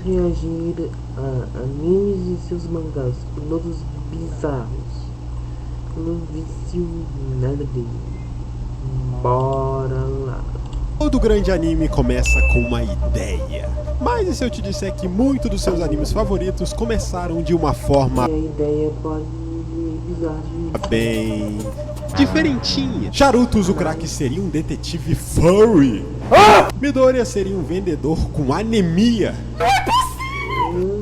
reagir a animes e seus mangás, pilotos bizarros. Pelo vício nerd. Bora lá. Todo grande anime começa com uma ideia. Mas e se eu te disser que muitos dos seus animes favoritos começaram de uma forma E a ideia pode ser bizarra. bem diferentinha. Charutos o craque seria um detetive furry. Midoriya seria um vendedor com anemia.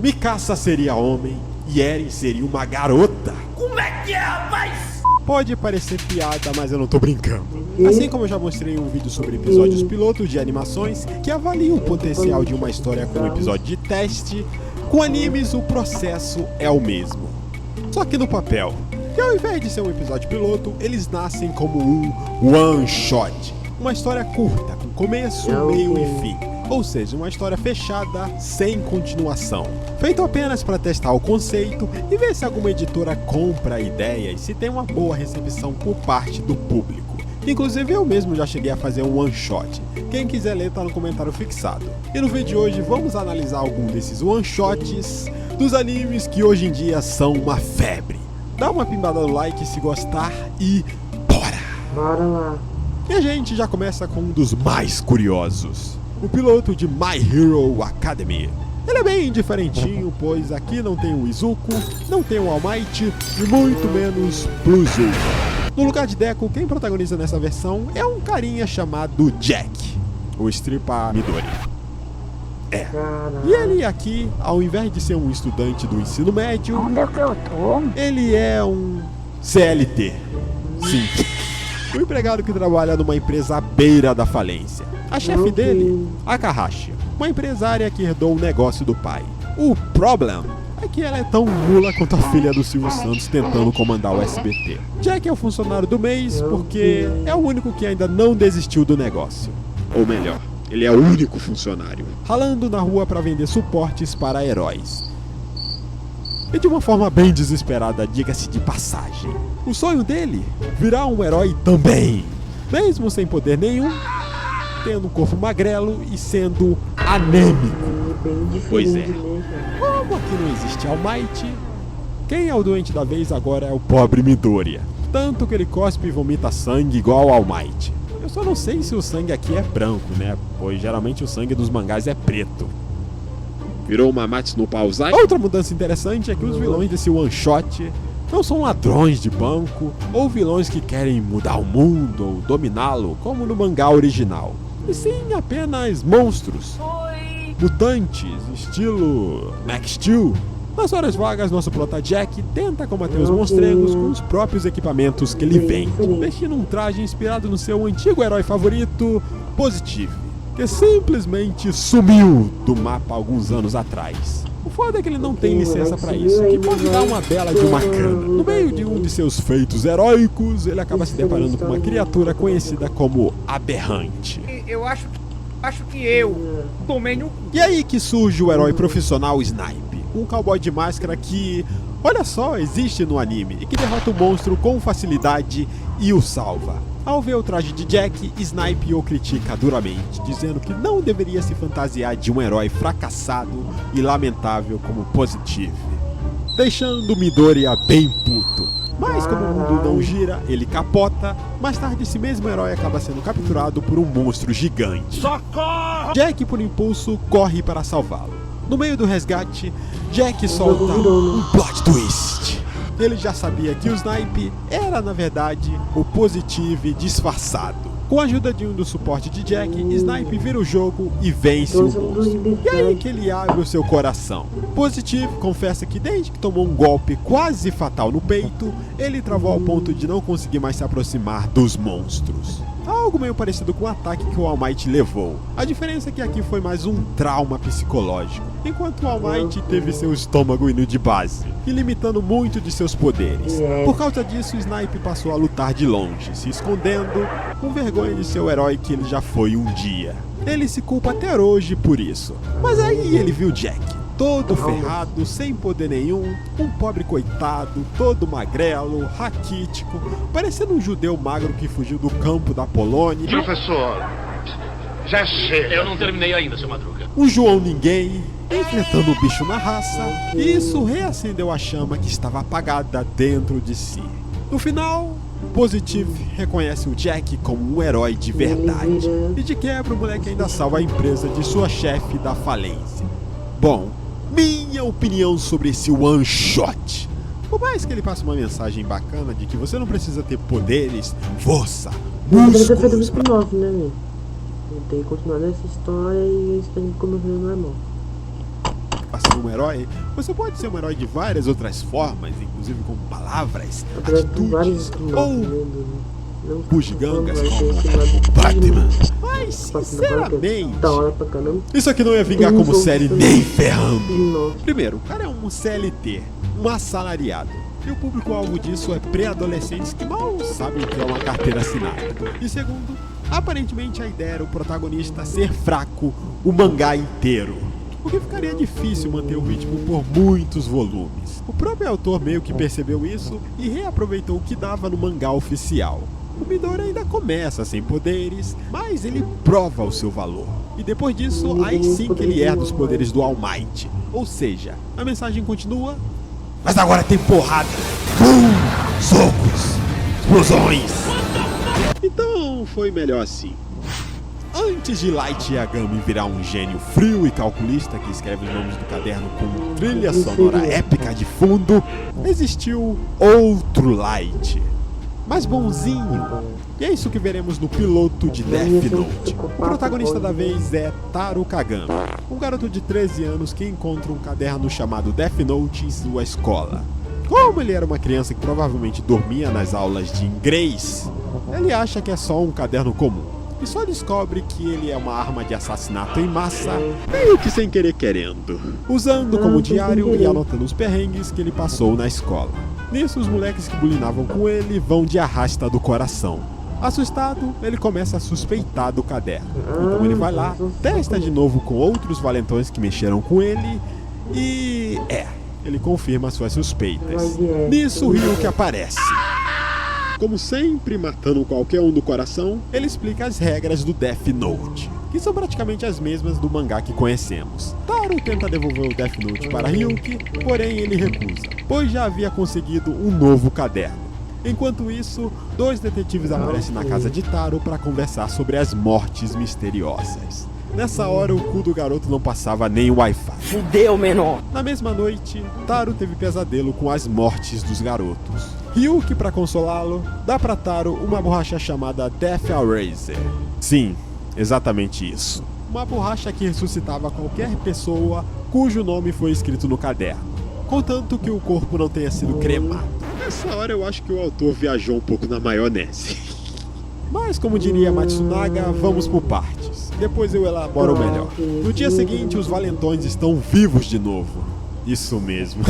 Mikasa seria homem e Eren seria uma garota. Como é que é, rapaz? Pode parecer piada, mas eu não tô brincando. Assim como eu já mostrei um vídeo sobre episódios pilotos de animações que avaliam o potencial de uma história como episódio de teste, com animes o processo é o mesmo. Só que no papel. E ao invés de ser um episódio piloto, eles nascem como um one shot. Uma história curta, com começo, meio e fim. Ou seja, uma história fechada, sem continuação. Feito apenas para testar o conceito e ver se alguma editora compra a ideia e se tem uma boa recepção por parte do público. Inclusive eu mesmo já cheguei a fazer um one shot. Quem quiser ler tá no comentário fixado. E no vídeo de hoje vamos analisar algum desses one shots dos animes que hoje em dia são uma febre. Dá uma pimbada no like se gostar e bora! Bora lá. E a gente já começa com um dos mais curiosos. O piloto de My Hero Academia. Ele é bem diferentinho, pois aqui não tem o Izuku, não tem o All Might e muito menos Bluezo. No lugar de Deku, quem protagoniza nessa versão é um carinha chamado Jack, o Stripper Midori. E ele aqui, ao invés de ser um estudante do ensino médio, Onde é que eu tô? ele é um CLT. Sim. Um empregado que trabalha numa empresa à beira da falência. A chefe dele, Akahashi, uma empresária que herdou o negócio do pai. O problema é que ela é tão mula quanto a filha do Silvio Santos tentando comandar o SBT. Jack é o funcionário do mês porque é o único que ainda não desistiu do negócio. Ou melhor, ele é o único funcionário, ralando na rua para vender suportes para heróis. E de uma forma bem desesperada, diga-se de passagem. O sonho dele, virar um herói também. Mesmo sem poder nenhum, tendo um corpo magrelo e sendo anêmico. Pois é. Como aqui não existe All Might, quem é o doente da vez agora é o pobre Midoriya. Tanto que ele cospe e vomita sangue igual ao All Might. Eu só não sei se o sangue aqui é branco, né? Pois geralmente o sangue dos mangás é preto. Virou uma Matsu no Pausai. Outra mudança interessante é que os vilões desse one shot não são ladrões de banco ou vilões que querem mudar o mundo ou dominá-lo, como no mangá original. E sim apenas monstros. Mutantes, estilo Max Steel. Nas horas vagas, nosso prota Jack tenta combater os monstrengos com os próprios equipamentos que ele vende, vestindo um traje inspirado no seu antigo herói favorito, Positive, que simplesmente sumiu do mapa alguns anos atrás. O foda é que ele não tem licença pra isso, que pode dar uma bela de uma cana. No meio de um de seus feitos heróicos, ele acaba se deparando com uma criatura conhecida como Aberrante. Eu acho que eu tomei no... E aí que surge o herói profissional Snipe, um cowboy de máscara que, olha só, existe no anime e que derrota o monstro com facilidade e o salva. Ao ver o traje de Jack, Snipe o critica duramente, dizendo que não deveria se fantasiar de um herói fracassado e lamentável como Positive, deixando Midoriya bem puto. Mas como o mundo não gira, ele capota. Mais tarde esse mesmo herói acaba sendo capturado por um monstro gigante. Socorro! Jack, por impulso, corre para salvá-lo. No meio do resgate, Jack solta um plot twist. Ele já sabia que o Snipe era, na verdade, o Positive disfarçado. Com a ajuda de um do suporte de Jack, Snipe vira o jogo e vence o monstro. E aí que ele abre o seu coração. Positive confessa que desde que tomou um golpe quase fatal no peito, ele travou ao ponto de não conseguir mais se aproximar dos monstros. Algo meio parecido com o ataque que o All Might levou. A diferença é que aqui foi mais um trauma psicológico, enquanto o All Might teve seu estômago indo de base e limitando muito de seus poderes. Por causa disso, Snipe passou a lutar de longe, se escondendo, com vergonha de seu herói que ele já foi um dia. Ele se culpa até hoje por isso. Mas aí ele viu Jack, todo ferrado, sem poder nenhum, um pobre coitado, todo magrelo, raquítico, parecendo um judeu magro que fugiu do campo da Polônia. Professor, já chega. Eu não terminei ainda, seu Madruga. Um João Ninguém enfrentando o bicho na raça, e isso reacendeu a chama que estava apagada dentro de si. No final, Positive reconhece o Jack como um herói de verdade, e de quebra o moleque ainda salva a empresa de sua chefe da falência. Bom, minha opinião sobre esse one shot. Por mais que ele passe uma mensagem bacana de que você não precisa ter poderes, força, Ele deve ter feito um músculos spin-off, né, velho? Ele tem que continuar nessa história e isso tem que começar normal. pra ser um herói, você pode ser um herói de várias outras formas, inclusive com palavras, Apesar de ter vários atitudes spin-offs, ou né? Não bugigangas vai ter esse como lado o Batman. de- Mas, sinceramente, da hora pra caramba. isso aqui não ia vingar Tem uns como outros série também. nem ferrando. Spin-off. Primeiro, o cara é um CLT, um assalariado. E o público-alvo disso é pré-adolescentes que mal sabem o que é uma carteira assinada. E segundo, aparentemente a ideia era o protagonista ser fraco o mangá inteiro, o que ficaria difícil manter o ritmo por muitos volumes. O próprio autor meio que percebeu isso e reaproveitou o que dava no mangá oficial. O Midori ainda começa sem poderes, mas ele prova o seu valor. E depois disso, aí sim que ele herda os poderes do All Might. Ou seja, a mensagem continua, mas agora tem porrada, socos, explosões. Então foi melhor assim. Antes de Light Yagami virar um gênio frio e calculista que escreve os nomes do caderno com trilha sonora épica de fundo, existiu outro Light, mais bonzinho. E é isso que veremos no piloto de Death Note. O protagonista da vez é Taro Kagami, um garoto de 13 anos que encontra um caderno chamado Death Note em sua escola. Como ele era uma criança que provavelmente dormia nas aulas de inglês, ele acha que é só um caderno comum. E só descobre que ele é uma arma de assassinato em massa, meio que sem querer querendo, usando como diário e anotando os perrengues que ele passou na escola. Nisso, os moleques que bulinavam com ele vão de arrasta do coração. Assustado, ele começa a suspeitar do caderno. Então ele vai lá, testa de novo com outros valentões que mexeram com ele e... ele confirma suas suspeitas. Nisso, o Ryuki aparece. Como sempre, matando qualquer um do coração, ele explica as regras do Death Note, que são praticamente as mesmas do mangá que conhecemos. Taro tenta devolver o Death Note para Ryuki, porém ele recusa, pois já havia conseguido um novo caderno. Enquanto isso, dois detetives aparecem na casa de Taro para conversar sobre as mortes misteriosas. Nessa hora, o cu do garoto não passava nem o Wi-Fi. Fudeu, menor. Na mesma noite, Taro teve pesadelo com as mortes dos garotos. Ryuki, para consolá-lo, dá pra Taro uma borracha chamada Death Eraser. Sim, exatamente isso. Uma borracha que ressuscitava qualquer pessoa cujo nome foi escrito no caderno, contanto que o corpo não tenha sido cremado. Nessa hora eu acho que o autor viajou um pouco na maionese. Mas como diria Matsunaga, vamos por partes. Depois eu elaboro melhor. No dia seguinte, os valentões estão vivos de novo. Isso mesmo.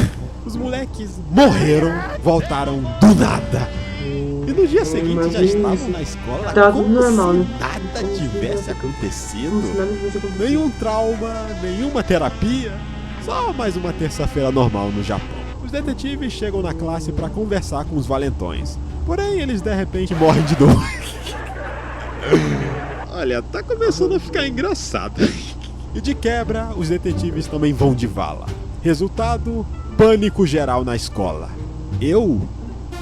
Os moleques morreram, voltaram do nada. E no dia seguinte já estavam na escola Tá como tudo normal, se né? nada tivesse acontecido. Nada que você conseguir. Nenhum trauma, nenhuma terapia. Só mais uma terça-feira normal no Japão. Os detetives chegam na classe para conversar com os valentões. Porém, eles de repente morrem de dor. Olha, tá começando a ficar engraçado. E de quebra, os detetives também vão de vala. Resultado, pânico geral na escola. Eu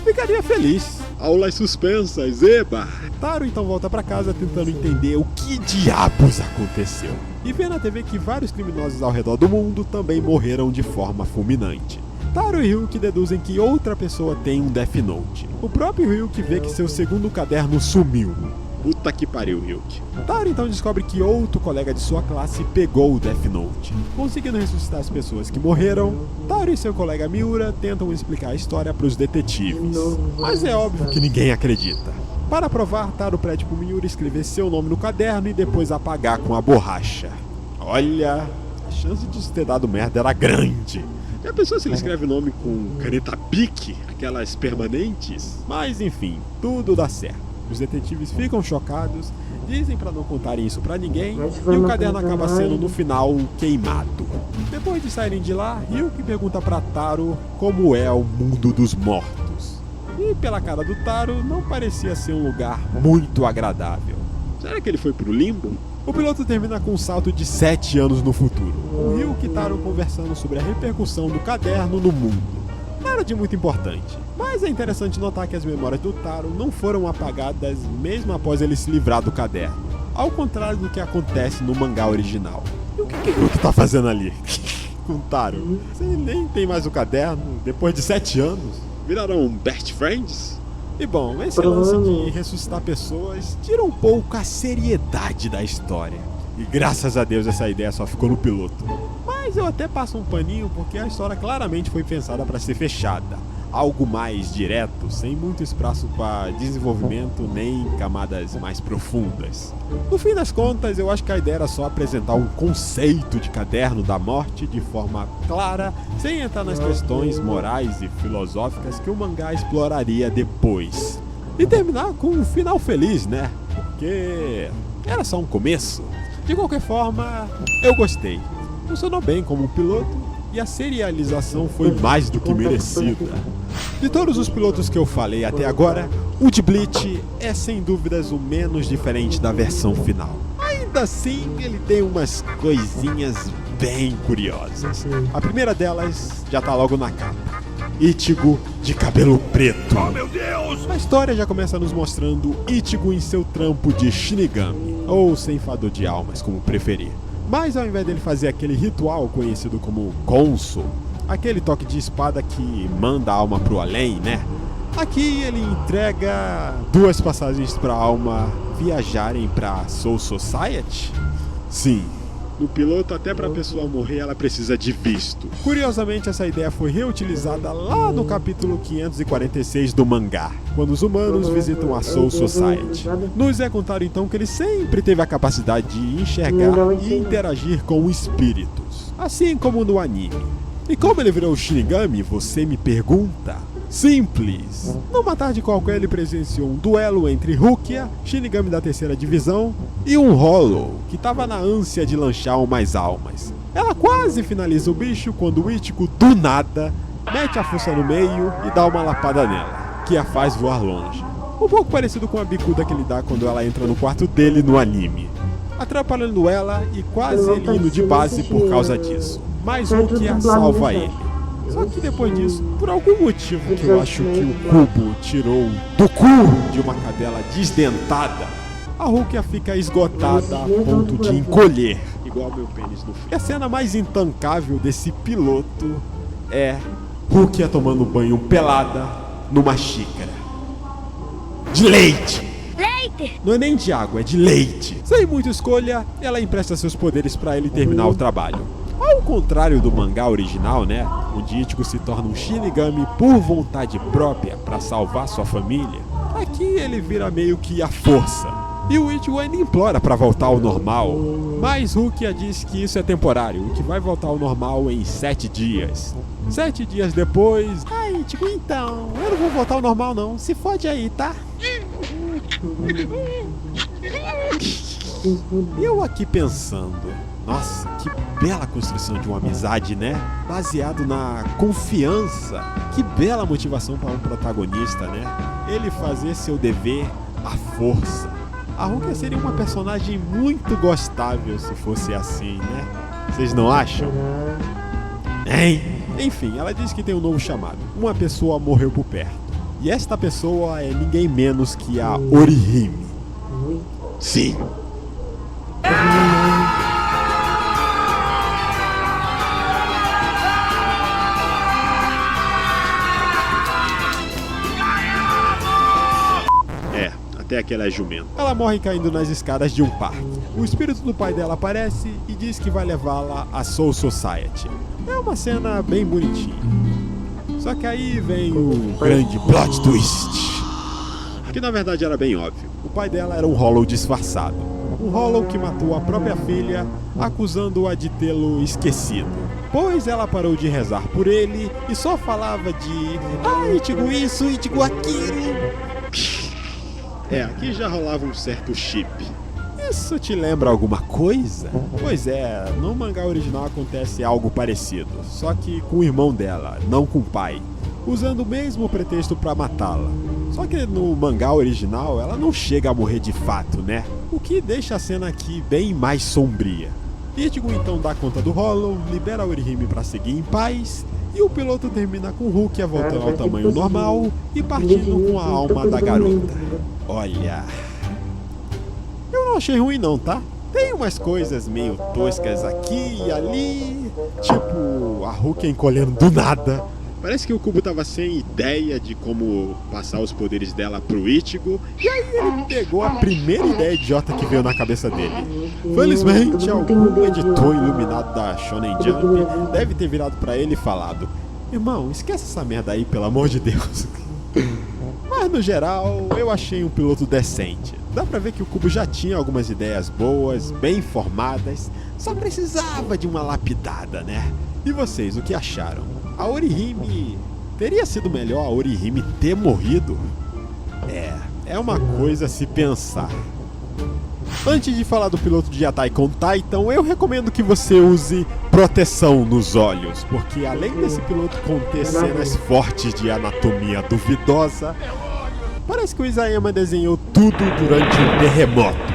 ficaria feliz. Aulas suspensas, eba! Taro então volta pra casa tentando entender o que diabos aconteceu. E vê na TV que vários criminosos ao redor do mundo também morreram de forma fulminante. Taro e Ryuki deduzem que outra pessoa tem um Death Note. O próprio Ryuki vê que seu segundo caderno sumiu. Puta que pariu, Ryuki. Taro então descobre que outro colega de sua classe pegou o Death Note. Conseguindo ressuscitar as pessoas que morreram, Taro e seu colega Miura tentam explicar a história para os detetives. Mas é óbvio que ninguém acredita. Para provar, Taro pede pro Miura escrever seu nome no caderno e depois apagar com a borracha. Olha, a chance de isso ter dado merda era grande. Já pensou se ele escreve o nome com caneta Bic, aquelas permanentes? Mas enfim, tudo dá certo. Os detetives ficam chocados, dizem pra não contarem isso pra ninguém, e o caderno acaba sendo no final queimado. Depois de saírem de lá, Ryuki pergunta pra Taro como é o mundo dos mortos. E pela cara do Taro, não parecia ser um lugar muito agradável. Será que ele foi pro limbo? O piloto termina com um salto de 7 anos no futuro. com Ryuki e Taro conversando sobre a repercussão do caderno no mundo. Nada de muito importante, mas é interessante notar que as memórias do Taro não foram apagadas mesmo após ele se livrar do caderno, ao contrário do que acontece no mangá original. E o que Ryuki tá fazendo ali? Com Taro? Você nem tem mais o caderno, depois de 7 anos? Viraram best friends? E bom, esse lance de ressuscitar pessoas tira um pouco a seriedade da história. E graças a Deus essa ideia só ficou no piloto. Mas eu até passo um paninho porque a história claramente foi pensada para ser fechada. Algo mais direto, sem muito espaço para desenvolvimento nem camadas mais profundas. No fim das contas, eu acho que a ideia era só apresentar um conceito de caderno da morte de forma clara, sem entrar nas questões morais e filosóficas que o mangá exploraria depois. E terminar com um final feliz, né? Porque era só um começo. De qualquer forma, eu gostei. Funcionou bem como um piloto e a serialização foi mais do que merecida. De todos os pilotos que eu falei até agora, o de Bleach é sem dúvidas o menos diferente da versão final. Ainda assim, ele tem umas coisinhas bem curiosas. A primeira delas já tá logo na capa. Ichigo de cabelo preto. Oh, meu Deus! A história já começa nos mostrando Ichigo em seu trampo de Shinigami, ou ceifador de almas, como preferir. Mas ao invés dele fazer aquele ritual conhecido como Konso, aquele toque de espada que manda a alma pro além, né? Aqui ele entrega 2 passagens pra alma viajarem pra Soul Society? Sim. No piloto, até pra pessoa morrer, ela precisa de visto. Curiosamente, essa ideia foi reutilizada lá no capítulo 546 do mangá, quando os humanos visitam a Soul Society. Nos é contado então que ele sempre teve a capacidade de enxergar e interagir com espíritos, assim como no anime. E como ele virou Shinigami, você me pergunta? Simples! Numa tarde qualquer ele presenciou um duelo entre Rukia, Shinigami da 3ª divisão, e um Hollow, que estava na ânsia de lanchar umas almas. Ela quase finaliza o bicho quando o Ichigo, do nada, mete a força no meio e dá uma lapada nela, que a faz voar longe. Um pouco parecido com a bicuda que ele dá quando ela entra no quarto dele no anime, atrapalhando ela e quase ele indo de base por causa disso. Mas Rukia salva ele. Só que depois disso, por algum motivo que eu acho que o Kubo tirou do cu de uma cadela desdentada, a Rukia fica esgotada a ponto de encolher, igual meu pênis no fim. E a cena mais intancável desse piloto é Rukia tomando banho pelada numa xícara de leite. Não é nem de água, é de leite. Sem muita escolha, ela empresta seus poderes pra ele terminar o trabalho. Ao contrário do mangá original, né, onde Ichigo se torna um Shinigami por vontade própria para salvar sua família, aqui ele vira meio que a força. E o Ichigo ainda implora para voltar ao normal, mas Rukia diz que isso é temporário e que vai voltar ao normal em 7 dias. 7 dias depois... Ai, Ichigo, então, eu não vou voltar ao normal não, se fode aí, tá? Eu aqui pensando... Nossa, que bela construção de uma amizade, né? Baseado na confiança. Que bela motivação para um protagonista, né? Ele fazer seu dever à força. A Rukia seria uma personagem muito gostável se fosse assim, né? Vocês não acham? Hein? Enfim, ela diz que tem um novo chamado. Uma pessoa morreu por perto. E esta pessoa é ninguém menos que a Orihime. Sim. Até que ela é jumenta. Ela morre caindo nas escadas de um parque. O espírito do pai dela aparece e diz que vai levá-la à Soul Society. É uma cena bem bonitinha. Só que aí vem o grande plot twist. Que na verdade era bem óbvio. O pai dela era um Hollow disfarçado. Um Hollow que matou a própria filha, acusando-a de tê-lo esquecido. Pois ela parou de rezar por ele e só falava de Ichigo isso, Ichigo aquilo. Aqui já rolava um certo chip. Isso te lembra alguma coisa? Pois é, no mangá original acontece algo parecido, só que com o irmão dela, não com o pai, usando o mesmo pretexto pra matá-la. Só que no mangá original ela não chega a morrer de fato, né? O que deixa a cena aqui bem mais sombria. Ichigo então dá conta do Hollow, libera a Orihime para seguir em paz, e o piloto termina com Rukia voltando ao tamanho normal e partindo com a alma da garota. Olha, eu não achei ruim não, tá? Tem umas coisas meio toscas aqui e ali, tipo a Rukia encolhendo do nada. Parece que o Kubo tava sem ideia de como passar os poderes dela pro Ichigo, e aí ele pegou a primeira ideia idiota que veio na cabeça dele. Felizmente, algum editor iluminado da Shonen Jump deve ter virado pra ele e falado: irmão, esquece essa merda aí, pelo amor de Deus. Mas no geral, eu achei um piloto decente. Dá pra ver que o Kubo já tinha algumas ideias boas, bem formadas, só precisava de uma lapidada, né? E vocês, o que acharam? A Orihime... teria sido melhor a Orihime ter morrido? É uma coisa a se pensar. Antes de falar do piloto de Attack on Titan, eu recomendo que você use proteção nos olhos, porque além desse piloto conter cenas fortes de anatomia duvidosa, parece que o Isayama desenhou tudo durante um terremoto.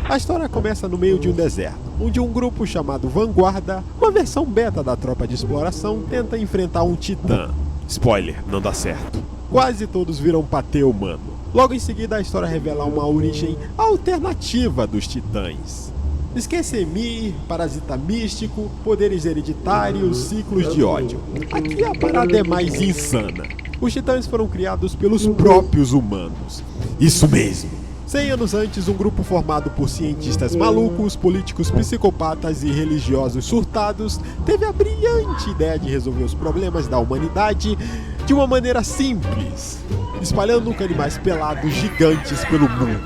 A história começa no meio de um deserto, onde um grupo chamado Vanguarda, uma versão beta da tropa de exploração, tenta enfrentar um titã. Spoiler, não dá certo. Quase todos viram patê humano. Logo em seguida, a história revela uma origem alternativa dos titãs. Esquecemir, parasita místico, poderes hereditários, ciclos de ódio. Aqui a parada é mais insana. Os titãs foram criados pelos próprios humanos. Isso mesmo! 100 anos antes, um grupo formado por cientistas malucos, políticos psicopatas e religiosos surtados teve a brilhante ideia de resolver os problemas da humanidade de uma maneira simples, espalhando animais pelados gigantes pelo mundo.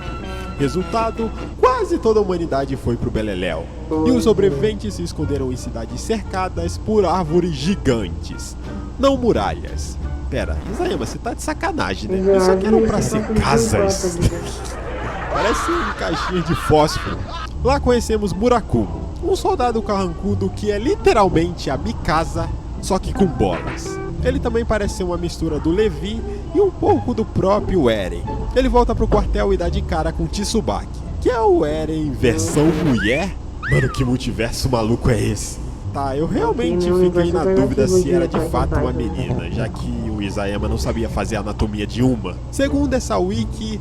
Resultado, quase toda a humanidade foi pro beleléu, e os sobreviventes se esconderam em cidades cercadas por árvores gigantes, não muralhas. Pera, Isayama, você tá de sacanagem, né? Isso aqui eram pra ser casas. Parece caixinha de fósforo. Lá conhecemos Murakumo, um soldado carrancudo que é literalmente a Mikasa, só que com bolas. Ele também parece ser uma mistura do Levi e um pouco do próprio Eren. Ele volta pro quartel e dá de cara com Tsubaki, que é o Eren versão mulher? Mano, que multiverso maluco é esse? Tá, eu realmente fiquei na dúvida se era de fato uma menina, já que o Isayama não sabia fazer a anatomia de uma. Segundo essa wiki...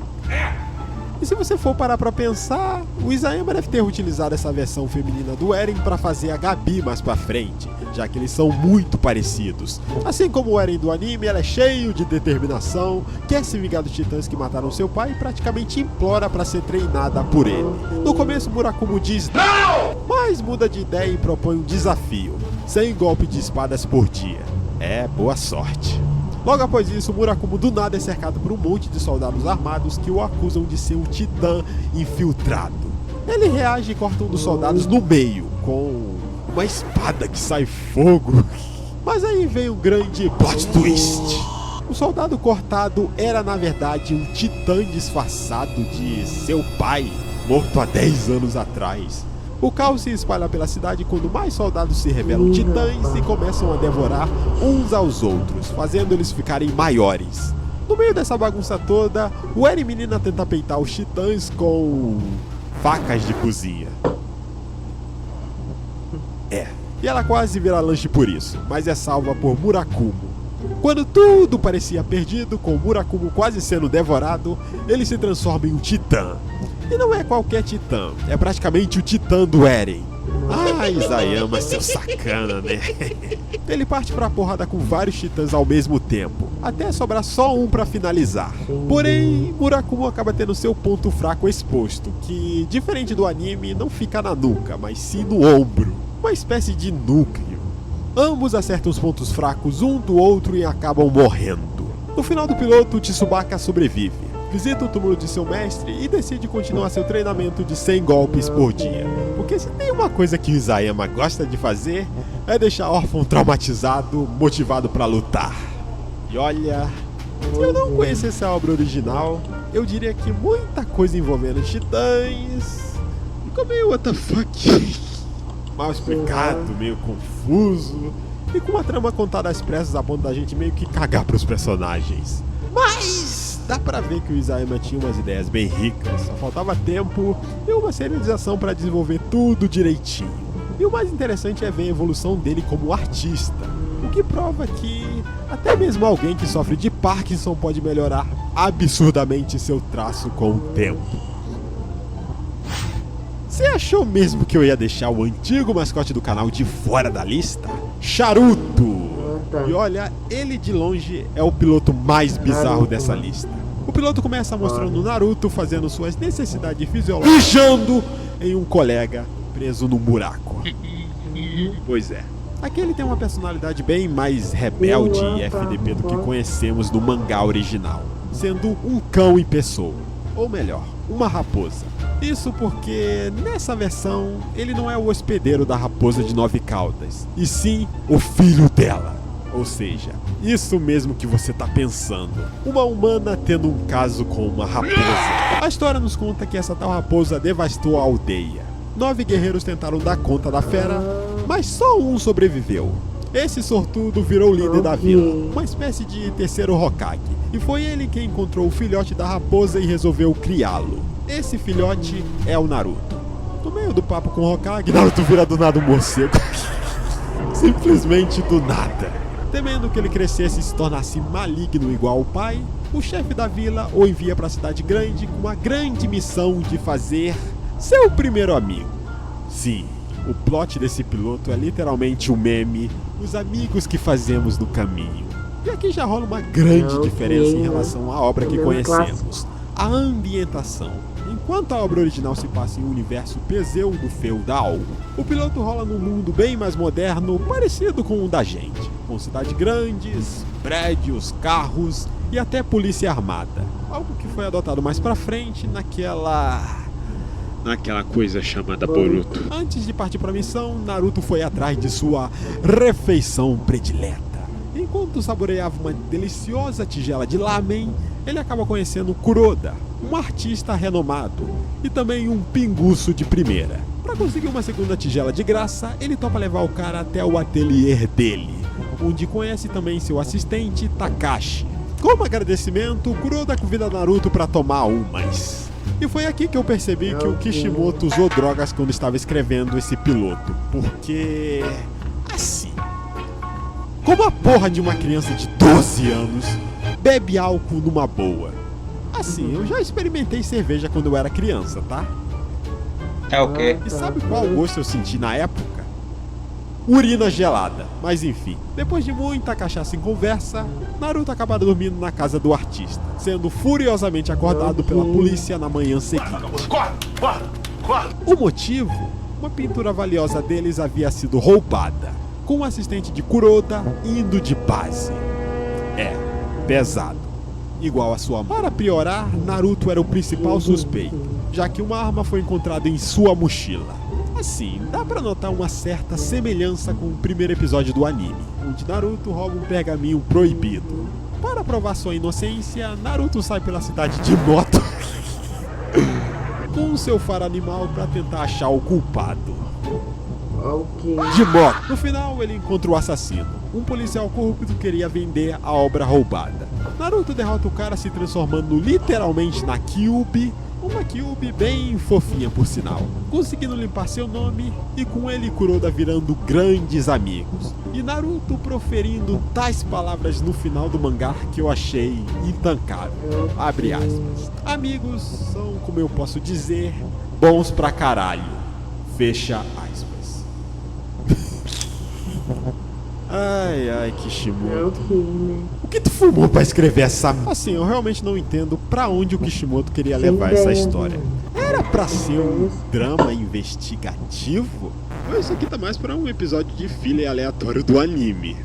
E se você for parar pra pensar, o Isayama deve ter utilizado essa versão feminina do Eren pra fazer a Gabi mais pra frente, já que eles são muito parecidos. Assim como o Eren do anime, ela é cheio de determinação, quer se vingar dos titãs que mataram seu pai e praticamente implora pra ser treinada por ele. No começo, Murakumo diz não, mas muda de ideia e propõe um desafio: 100 golpes de espadas por dia. Boa sorte. Logo após isso, Murakumo do nada é cercado por um monte de soldados armados que o acusam de ser um titã infiltrado. Ele reage e corta um dos soldados no meio, com uma espada que sai fogo. Mas aí vem um grande plot twist. O soldado cortado era na verdade um titã disfarçado de seu pai, morto há 10 anos atrás. O caos se espalha pela cidade quando mais soldados se revelam titãs e começam a devorar uns aos outros, fazendo eles ficarem maiores. No meio dessa bagunça toda, o Eren menina tenta peitar os titãs com facas de cozinha. E ela quase vira lanche por isso, mas é salva por Murakumo. Quando tudo parecia perdido, com Murakumo quase sendo devorado, ele se transforma em um titã. E não é qualquer titã, é praticamente o titã do Eren. Ah, Isayama, seu sacana, né? Ele parte pra porrada com vários titãs ao mesmo tempo, até sobrar só um pra finalizar. Porém, Murakumo acaba tendo seu ponto fraco exposto, que, diferente do anime, não fica na nuca, mas sim no ombro. Uma espécie de núcleo. Ambos acertam os pontos fracos um do outro e acabam morrendo. No final do piloto, Tsubaki sobrevive. Visita o túmulo de seu mestre e decide continuar seu treinamento de 100 golpes por dia. Porque se tem uma coisa que o Isayama gosta de fazer, é deixar órfão traumatizado, motivado pra lutar. E olha, se eu não conhecesse a obra original, eu diria que muita coisa envolvendo titãs ficou meio what the fuck. Mal explicado, meio confuso, e com uma trama contada às pressas a ponto da gente meio que cagar pros personagens. Mas Dá pra ver que o Isayama tinha umas ideias bem ricas, só faltava tempo e uma serialização pra desenvolver tudo direitinho. E o mais interessante é ver a evolução dele como artista, o que prova que até mesmo alguém que sofre de Parkinson pode melhorar absurdamente seu traço com o tempo. Você achou mesmo que eu ia deixar o antigo mascote do canal de fora da lista? Charuto! E olha, ele de longe é o piloto mais bizarro dessa lista. O piloto começa mostrando Naruto fazendo suas necessidades fisiológicas, mijando em um colega preso num buraco. Pois é. Aqui ele tem uma personalidade bem mais rebelde e FDP do que conhecemos no mangá original, sendo um cão em pessoa, ou melhor, uma raposa. Isso porque nessa versão ele não é o hospedeiro da raposa de 9 caudas, e sim o filho dela. Ou seja, isso mesmo que você tá pensando, uma humana tendo um caso com uma raposa. A história nos conta que essa tal raposa devastou a aldeia. 9 guerreiros tentaram dar conta da fera, mas só um sobreviveu. Esse sortudo virou o líder da vila, uma espécie de terceiro Hokage. E foi ele quem encontrou o filhote da raposa e resolveu criá-lo. Esse filhote é o Naruto. No meio do papo com o Hokage, Naruto vira do nada um morcego. Simplesmente do nada. Temendo que ele crescesse e se tornasse maligno igual ao pai, o chefe da vila o envia para a cidade grande com a grande missão de fazer seu primeiro amigo. Sim, o plot desse piloto é literalmente o meme Os Amigos que Fazemos no Caminho. E aqui já rola uma grande diferença em relação à obra que conhecemos, a ambientação. Enquanto a obra original se passa em um universo pseudo-feudal, o piloto rola num mundo bem mais moderno, parecido com o da gente, com cidades grandes, prédios, carros e até polícia armada. Algo que foi adotado mais pra frente naquela coisa chamada Boruto. Antes de partir pra missão, Naruto foi atrás de sua refeição predileta. Enquanto saboreava uma deliciosa tigela de lamen, ele acaba conhecendo Kuroda, um artista renomado, e também um pinguço de primeira. Para conseguir uma segunda tigela de graça, ele topa levar o cara até o ateliê dele, onde conhece também seu assistente Takashi. Como agradecimento, Kuroda convida Naruto para tomar umas. E foi aqui que eu percebi que o Kishimoto usou drogas quando estava escrevendo esse piloto, porque... assim... como a porra de uma criança de 12 anos bebe álcool numa boa? Assim, eu já experimentei cerveja quando eu era criança, tá? É o quê? E sabe qual gosto eu senti na época? Urina gelada. Mas enfim, depois de muita cachaça em conversa, Naruto acaba dormindo na casa do artista, sendo furiosamente acordado pela polícia na manhã seguinte. O motivo? Uma pintura valiosa deles havia sido roubada, com o assistente de Kuroda indo de base. É, pesado. Igual a sua mãe. Para piorar, Naruto era o principal suspeito, já que uma arma foi encontrada em sua mochila. Assim, dá pra notar uma certa semelhança com o primeiro episódio do anime, onde Naruto rouba um pergaminho proibido. Para provar sua inocência, Naruto sai pela cidade de moto com seu faro animal pra tentar achar o culpado. De moto. No final, ele encontra o assassino. Um policial corrupto queria vender a obra roubada. Naruto derrota o cara se transformando literalmente na Kyuubi, uma Kyuubi bem fofinha por sinal, conseguindo limpar seu nome e com ele Kuroda virando grandes amigos. E Naruto proferindo tais palavras no final do mangá que eu achei intancável. Abre aspas. Amigos são, como eu posso dizer, bons pra caralho. Fecha aspas. Ai, Kishimoto. O que tu fumou pra escrever essa... Assim, eu realmente não entendo pra onde o Kishimoto queria levar essa história. Era pra ser um drama investigativo? Ou isso aqui tá mais pra um episódio de filler aleatório do anime?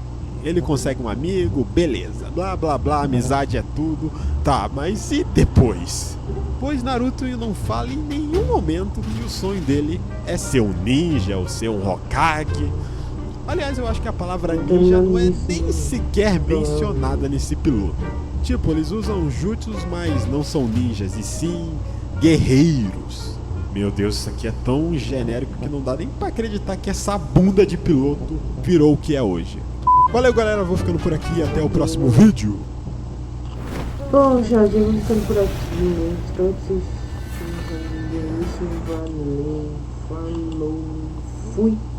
Ele consegue um amigo, beleza. Blá, blá, blá, amizade é tudo. Tá, mas e depois? Pois Naruto não fala em nenhum momento que o sonho dele é ser um ninja ou ser um Hokage. Aliás, eu acho que a palavra ninja não é nem sequer mencionada nesse piloto. Tipo, eles usam jutsus, mas não são ninjas, e sim guerreiros. Meu Deus, isso aqui é tão genérico que não dá nem pra acreditar que essa bunda de piloto virou o que é hoje. Valeu, galera, vou ficando por aqui, até o próximo vídeo. Bom, já vamos ficando por aqui, né? Espero que vocês tenham entendido isso. Valeu, falou, fui.